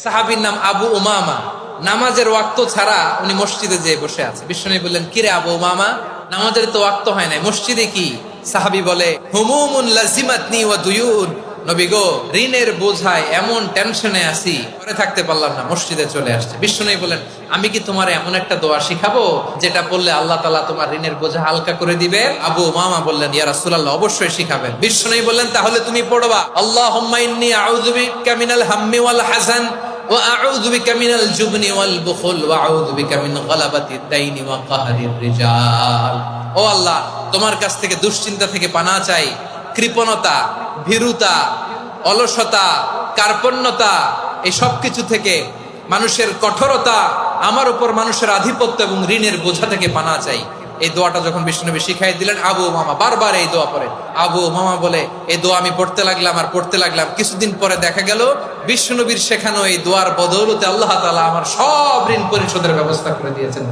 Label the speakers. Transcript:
Speaker 1: সাহাবীর নাম আবু উমামা। নামাজের ওয়াক্ত ছাড়া উনি মসজিদে যেয়ে বসে আছে। বিশ্বনবী বললেন, কিরে আবু উমামা, নামাজের তো ওয়াক্ত হয় নাই, মসজিদে কি? সাহাবী বলে, হুমুমুন লাজিমাতনি ওয়া দুয়ুন। নবী গো, ঋণের বোঝায় এমন টেনশনে আছি, ঘরে থাকতে পারলাম না, মসজিদে চলে আসছে। বিশ্বনবী বলেন, আমি কি তোমার এমন একটা দোয়া শিখাবো যেটা পড়লে আল্লাহ তাআলা তোমার ঋণের বোঝা হালকা করে দিবে? আবু উমামা বললেন, ইয়া রাসূলুল্লাহ, অবশ্যই শিখাবেন। বিশ্বনবী বললেন, তাহলে তুমি পড়বা, আল্লাহুম্মা ইন্নী আউযু বিকা মিনাল হাম্মি ওয়াল হাযান ওয়া আউযু বিকা মিনাল জুবনি ওয়াল বুখল ওয়া আউযু বিকা মিন গালাবাতিদ দাইনি ওয়া কাহরির রিজাল। ও আল্লাহ, তোমার কাছ থেকে দুশ্চিন্তা থেকে পানাহ চাই, কৃপণতা, ভীরুতা, অলসতা, কার্পণ্যতা, এই সব কিছু থেকে, মানুষের কঠোরতা, আমার উপর মানুষের আধিপত্য এবং ঋণের বোঝা থেকে পানাহ চাই। এই দোয়াটা যখন বিশ্বনবী শিখাই দিলেন, আবু উমামা বারবার এই দোয়া পড়ে। আবু উমামা বলে, এই দোয়া আমি পড়তে লাগলাম আর পড়তে লাগলাম, কিছুদিন পরে দেখা গেল বিশ্বনবীর শেখানো এই দোয়ার বদৌলতে আল্লাহ তাআলা আমার সব ঋণ পরিশোধের ব্যবস্থা করে দিয়েছেন।